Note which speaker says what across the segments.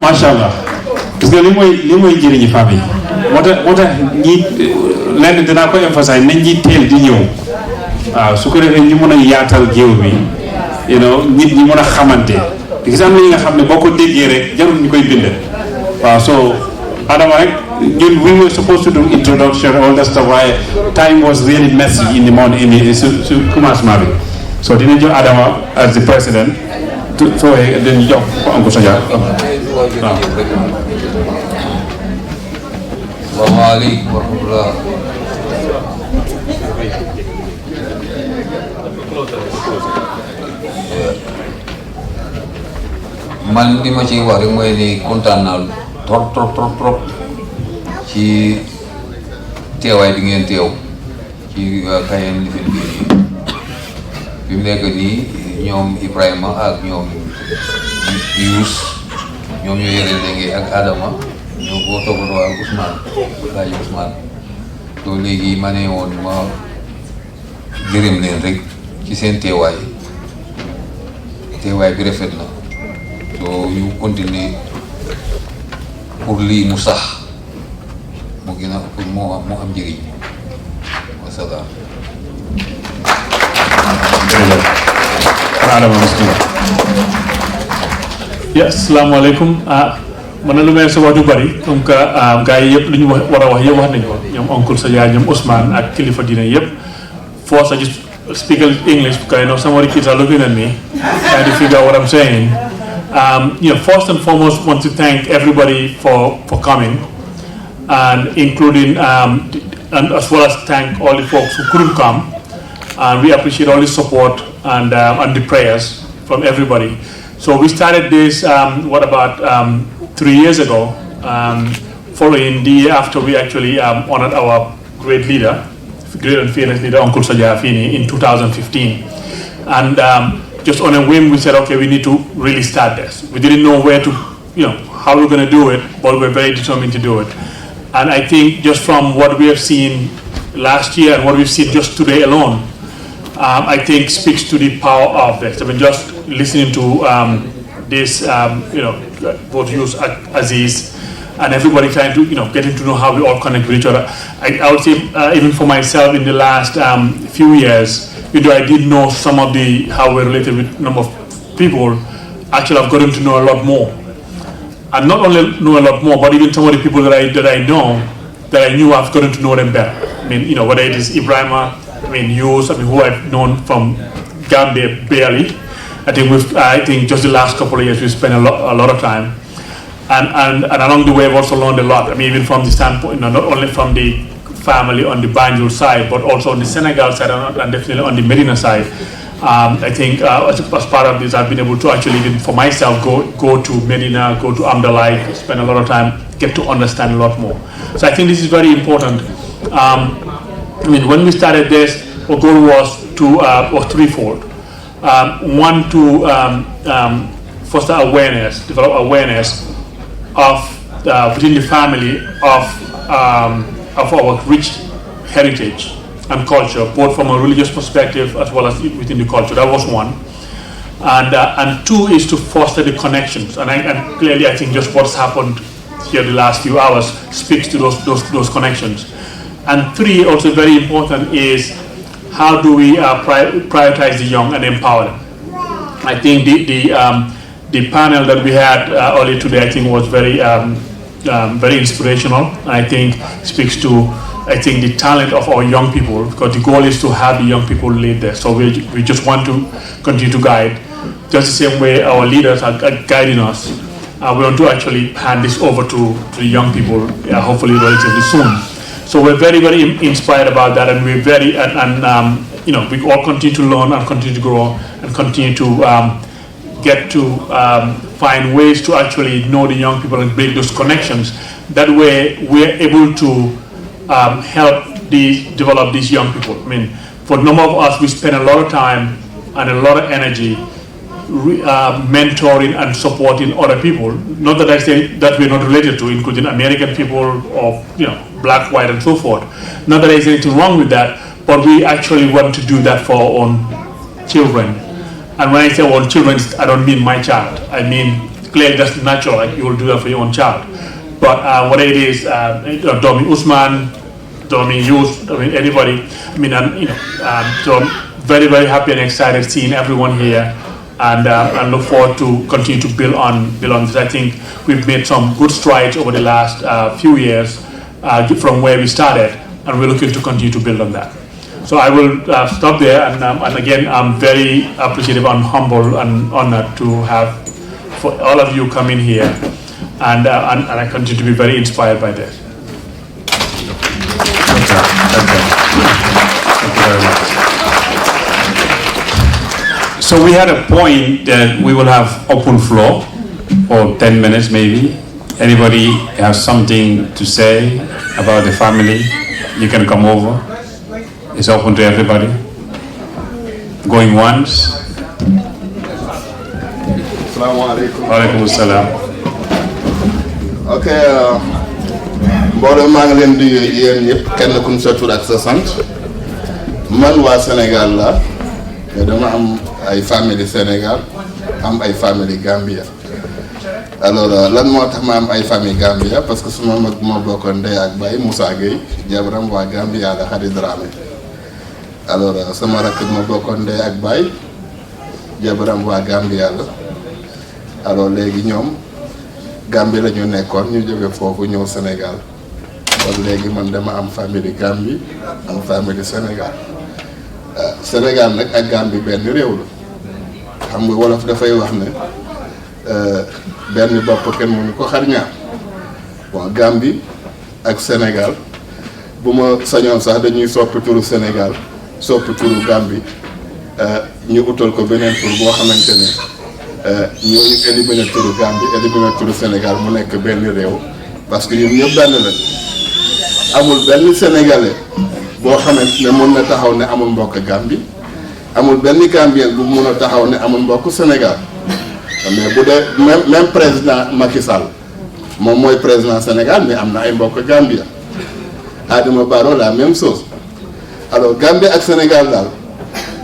Speaker 1: macha allah gis nga li mooy njëriñu famille moo tax ñi lenn dinaa ko emphasize nañ ñi teel di ñëw waaw su ko defee ñu mën a yaatal géew bi nit ñi mën a xamante gis am na ñi nga xam ne boo ko déggee rek jarul ñu koy bind waaw so Adama rek ñun we were supposed to do introduction all that stuff waaye time was really messy in the morning su commencement bi so dina jox Adama as the president soo dañu jox ko Uncle Saja waaw.
Speaker 2: Assalamualaikum warahmatullahi. Man li ma ci wax rek mooy ni kontaan naa trop ci teewaay bi ngeen teew ci Kayeen Lifin bi bi mu nekk nii ñoom Ibrahima ak ñoom Yus ñoom ñoo yore léegi ak Adama ñoo ko toppatoo ak Ousman to léegi ma ne woon ma gërëm leen rek ci seen teewaay bi rafet na to ñu continuer pour lii mu sax mu gën a pour mu am njëriñ wasalaam.
Speaker 3: Assalamualaikum. Mana lu may sa wax du bari comme que gars yi yëpp lu ñu war a wax yëpp wax nañu ko ñoom Uncle Saja ñoom Ousman ak kilifa diine yëpp force I just speak English because I know some of the kids are looking at me trying to figure out what I'm saying. First and foremost, want to thank everybody for coming, and including and as well as thank all the folks who couldn't come. And we appreciate all the support and the prayers from everybody. So we started this, 3 years ago, following the year after we actually honored our great leader, great and fearless leader, Uncle Saja in 2015. And just on a whim, we said, okay, we need to really start this. We didn't know where to, how we're going to do it, but we're very determined to do it. And I think just from what we have seen last year and what we've seen just today alone, I think speaks to the power of this. I mean, just listening to this, both use Aziz and everybody trying to, getting to know how we all connect with each other. I would say, even for myself in the last few years, I did know some of how we're related with a number of people. Actually, I've gotten to know a lot more. And not only know a lot more, but even some of the people that I know, that I knew, I've gotten to know them better. I mean, whether it is Ibrahima, Yus, who I've known from Gambia barely. I think just the last couple of years we've spent a lot of time, and along the way I've also learned a lot. I mean, even from the standpoint, not only from the family on the Banjul side, but also on the Senegal side and definitely on the Medina side. I think as part of this, I've been able to actually, even for myself, go to Medina, go to Amdalai, spend a lot of time, get to understand a lot more. So I think this is very important. When we started this, our goal was threefold. One, to foster awareness, develop awareness of within the family of our rich heritage and culture, both from a religious perspective as well as within the culture. That was one. And two is to foster the connections. And clearly, I think just what's happened here the last few hours speaks to those connections. And three, also very important, is how do we prioritize the young and empower them? I think the panel that we had earlier today, I think, was very inspirational. And I think speaks to the talent of our young people, because the goal is to have the young people lead this. So we just want to continue to guide, just the same way our leaders are guiding us. We want to actually hand this over to the young people, hopefully relatively soon. So we're very, very inspired about that, and we're very, we all continue to learn and continue to grow and continue to get to find ways to actually know the young people and build those connections. That way, we're able to help develop these young people. I mean, for a number of us, we spend a lot of time and a lot of energy mentoring and supporting other people. Not that I say that we're not related to, including American people or black, white, and so forth. Not that there's anything wrong with that, but we actually want to do that for our own children. And when I say our own children, I don't mean my child. I mean clearly that's natural, like you will do that for your own child. But whatever it is, Domi Ousman, Domi Yus, I mean anybody, I mean, so I'm very, very happy and excited seeing everyone here, and look forward to continue to build on this. I think we've made some good strides over the last few years from where we started, and we're looking to continue to build on that. So I will stop there, and again, I'm very appreciative and humble and honored to have for all of you come in here, and I continue to be very inspired by this.
Speaker 1: Thank you very much. So we had a point that we will have open floor for 10 minutes maybe. Anybody has something to say about the family, you can come over. It's open to everybody. Going once.
Speaker 4: Assalamu alaikum.
Speaker 1: Wa alaikum assalam.
Speaker 4: Ok, mbooloo maa ngi leen di yéen ñëpp kenn ku sa tur ak sa sant. Man waa Sénégal la, mais dama am ay famille Sénégal, am ay famille Gambia. Alors lan moo tax ma am ay famille Gambia parce que suma mag moo bokkoon ndey ak baay Moussa Gueye, jabaram waa Gambia la Khady Dramé. Alors sama rakk ma bokkoon ndey ak baay jabaram waa Gambia la. Alors léegi ñoom Gambie la ñu nekkoon ñu jóge foofu ñëw Sénégal kon léegi man dama am famille Gambie am famille Sénégal Sénégal nag ak Gambie benn réew la xam nga wolof dafay wax ne benn bopp kenn mënu ko xar ñaar bon Gambie ak Sénégal bu ma sañoon sax dañuy soppi turu Sénégal soppi turu Gambie ñu utal ko beneen tur boo xamante ne ñooñu éliminé turu Gambie éliminé turu Sénégal mu nekk benn réew parce que ñun ñëpp benn la amul benn sénégalais boo xamante ne mën na taxaw ne amul mbokk Gambie amul benn Gambien bu mën a taxaw ne amul mbokk Sénégal mais bu dee même président Macky Sall moom mooy président Sénégal mais am na ay mbokk Gambia Adama Barrow la même chose alors Gambie ak Sénégal daal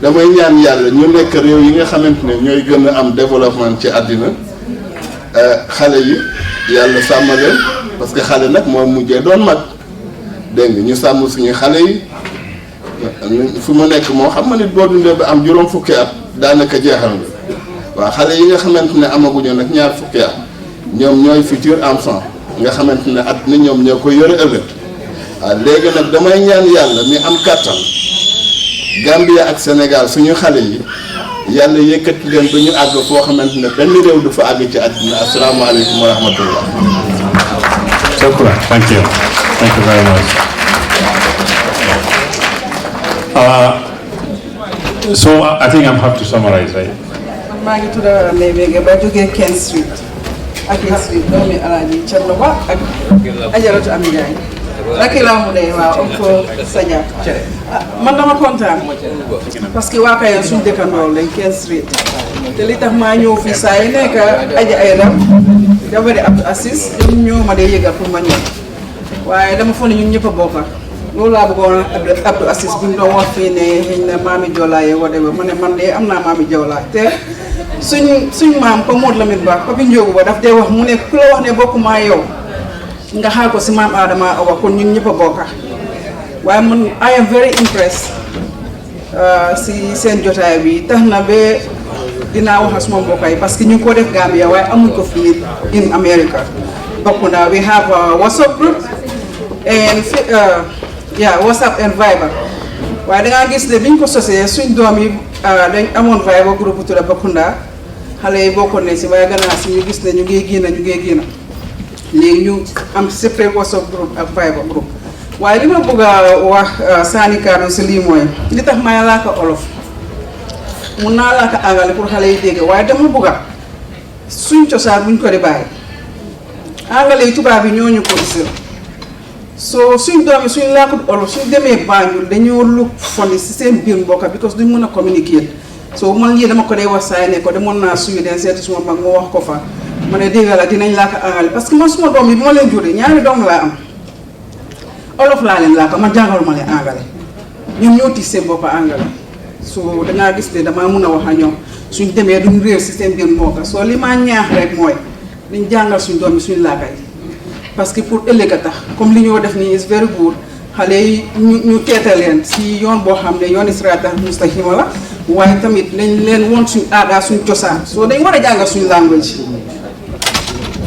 Speaker 4: damay ñaan yàlla ñu nekk réew yi nga xamante ne ñooy gën a am développement ci àddina xale yi yàlla sàmm leen parce que xale nag moom mujjee doon mag dégg nga ñu sàmm suñu xale yi fu mu nekk moo xam nga nit boo dundee ba am juróom fukki at daanaka jeexal nga waaw xale yi nga xamante ne amaguñu nag ñaar fukki at ñoom ñooy futur enfant nga xamante ne at ni ñoom ñoo koy yore ëllëg waaw léegi nag damay ñaan yàlla mi am kàttan Gambia ak Sénégal suñu xale yi yàlla yëkkati leen ba ñu àgg foo xamante ne benn réew du fa àgg ci àddina asalaamaaleykum wa rahmatullah.
Speaker 1: Shukran. Thank you. Thank you very much. So I think I'm have to summarize, right?
Speaker 5: maa ngi tudd Ndeye ba jógee Ken Street ak Ken Street doomi Alaaji Cerno Ba ak Ajaratu Ami Njaay rakki laa mu ne waaw oncle Saja man dama kontaan parce que waa Kayoon suñu dëkkandoo lañ Ken Street te li tax maa ñëw fii saa yi nekk aja ay dam jabari Abdou Assis ñoom ñoo ma dee yëgal pour ma ñëw waaye dama foog ne ñun ñëpp a bokk loolu laa bëggoon Abdou Assis bu ñu doon wax fii ne xëy na maami Joolaa yee wade ba ma ne man de am naa maami Joolaa te suñ maam ko Modou Lamine Ba Papi Njóogu Ba daf dee wax mu ne ku la wax ne bokkuma yow nga xaar ko si maam Adama Awa kon ñun ñëpp a bokk waaye man I am very impressed si seen jotaay bi tax na ba dinaa wax ak suma mbokk yi parce que ñu ngi ko def Gambia waaye amuñ ko fii in America bokk na we have a WhatsApp group and WhatsApp and Viber waaye dangaa gis ne biñ ko sosee suñ doom yi dañ amoon Viber groupe bu tudda Bakunda xale yi bokkoon ne si waaye gannaaw si ñu gis ne ñu ngi génn léegi ñu am separate WhatsApp group ak Viber group waaye li ma bëgg a wax saani kàddu si lii mooy li tax may laaka olof mun naa laaka angale pour xale yi dégg waaye dama bëgg a suñ cosaan buñ ko di bàyyi angale yi tubaab yi ñoo ñu ko isil so suñ doom yi suñ laakut olof suñ demee Banjul dañoo look fondi si seen biir mbokka because duñ mën a communiquer so man lii dama ko dee wax saay ne ko demoon naa suñu den seeti suma mag moo wax ko fa ma ne dégg la dinañ laaka angale parce que man suma doom yi bu ma leen juree ñaari doom laa am olof laa leen laaka man jàngaluma leen angale ñoom ñoo tiis seen boppa angale so dangaa gis ne damaa mun a wax ak ñoom suñ demee duñ réer si seen biir mbokka soo li ma ñaax rek mooy liñ jàngal suñ doom yi suñ laaka yi parce que pour ëllëg a tax comme li ñoo def nii is very good xale yi ñu teete leen si yoon boo xam ne yoon siraatal mustaqima la waaye tamit nañ leen woon suñ aadaa suñ cosaan soo dañ war a jàngal suñ language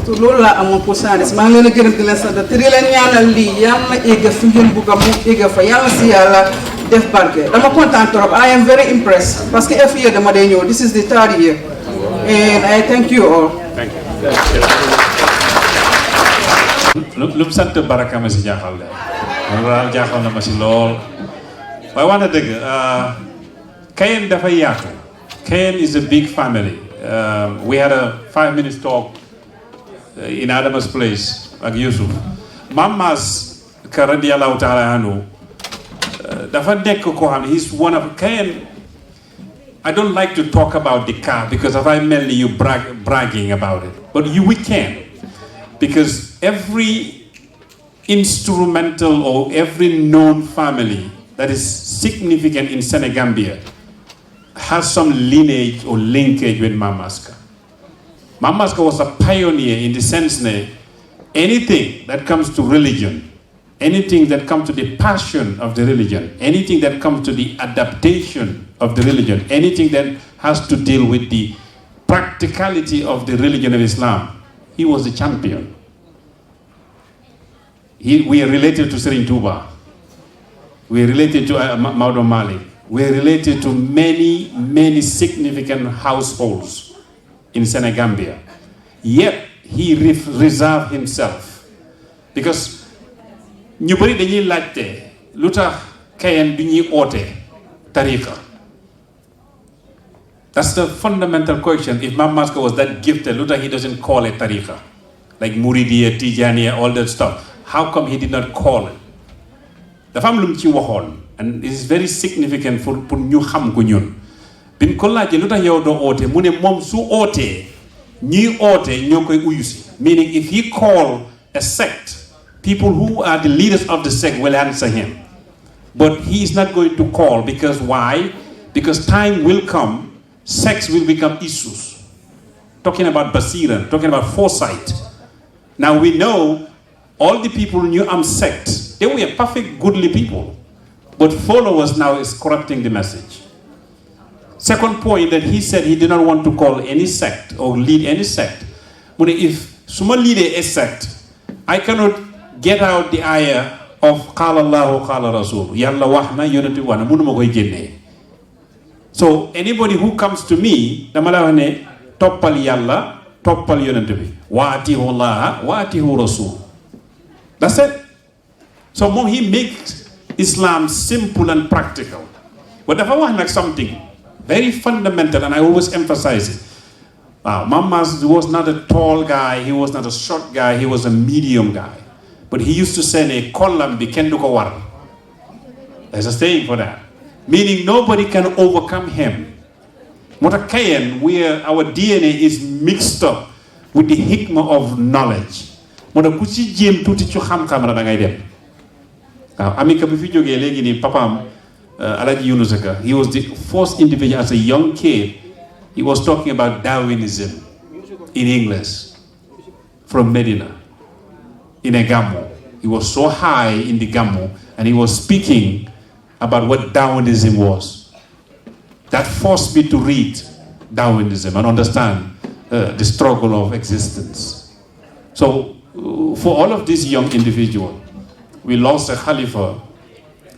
Speaker 5: te loolu laa amoon pour sànni maa ngi leen a gërëm di leen sant te di leen ñaanal lii yàlla na egg fi ngeen bugg a mu egg fa yàlla si yàlla def barke dama kontaan trop I am very impressed parce que every year dama day ñëw this is the third year and I thank you all.
Speaker 1: Thank you. lu mu sant baraka ma si jaaxal de loolu daal jaaxal na ma si lool waaye wax na dëgg Kayen dafa yaatu. Kayen is a big family. We had a 5-minute talk in Adama's place ak Yusuf Mama's ka radiyallahu ta'ala anhu dafa nekk koo xam ne he's one of Kayen. I don't like to talk about the car because if I mainly you bragging about it, but we can, because every instrumental or every known family that is significant in Senegambia has some lineage or linkage with Mamaska. Mamaska was a pioneer in the sense that anything that comes to religion, anything that comes to the passion of the religion, anything that comes to the adaptation of the religion, anything that has to deal with the practicality of the religion of Islam, he was the champion. We are related to Serigne Touba. We are related to Maodo Malik. We are related to many, many significant households in Senegambia. Yet, he reserved himself. Because ñu bari dañuy laajte lu tax Kayen du ñuy oote tariqa. That's the fundamental question. If Mame Maska was that gifted, lu tax he doesn't call it tariqa? Like Muridiya, Tijaniya, all that stuff. How come he did not call it? Dafa am lu mu ci waxoon, and it is very significant pour ñu xam ko ñun. Biñ ko laajee lu tax yow doo oote mu ne moom su ootee ñuy oote ñoo koy uyu si. Meaning if he call a sect, people who are the leaders of the sect will answer him. But he is not going to call because why? Because time will come, sects will become issues. Talking about Basira, talking about foresight. Now we know all the people who knew sect, they were perfect, goodly people. But followers now is corrupting the message. Second point that he said he did not want to call any sect or lead any sect. But if someone lead a sect, I cannot get out the ayah of Qala Allahu Qala Rasul. Yalla wahna yonati wana munuma koy génné. So anybody who comes to me, dama la wax ne toppal yalla, toppal yonent bi. Wa atihu Allah, wa atihu Rasul. That's it. So he makes Islam simple and practical. But if I want like something very fundamental, and I always emphasize it. Mama's was not a tall guy, he was not a short guy, he was a medium guy. But he used to say, a column kendu ko war. There's a saying for that. Meaning nobody can overcome him. Mota Kayen, where our DNA is mixed up with the hikmah of knowledge. Mota ku ci jëm tuuti ci xam-xam la da ngay dem. Amika bi fi jógee léegi nii papaam Alaji Yunusaka, he was the first individual as a young kid. He was talking about Darwinism in English from Medina in a Gammo. He was so high in the Gammo and he was speaking about what Darwinism was. That forced me to read Darwinism and understand the struggle of existence. So for all of these young individuals, we lost a Khalifa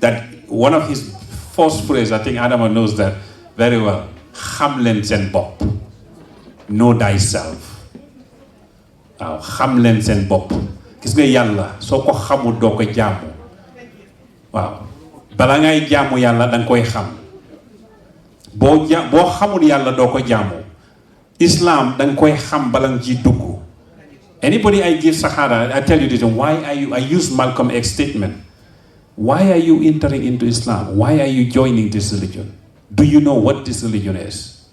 Speaker 1: that one of his first phrases, I think Adama knows that very well, xam leen seen bopp, know thyself. waaw xam leen seen bopp. Gis nga yàlla soo ko xamul doo ko jaamu. waaw bala ngay jaamu yàlla danga koy xam. boo xamul yàlla doo ko jaamu. Islam danga koy xam bala nga ciy dugg. Anybody I give Sahara, I tell you this, why are you, I use Malcolm X statement. Why are you entering into Islam? Why are you joining this religion? Do you know what this religion is?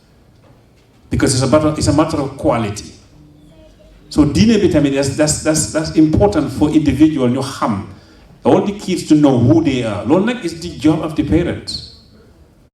Speaker 1: Because it's a matter of quality. So deen bi tamit that's important for individual ñu xam. All the kids to know who they are. Loolu nag is the job of the parents.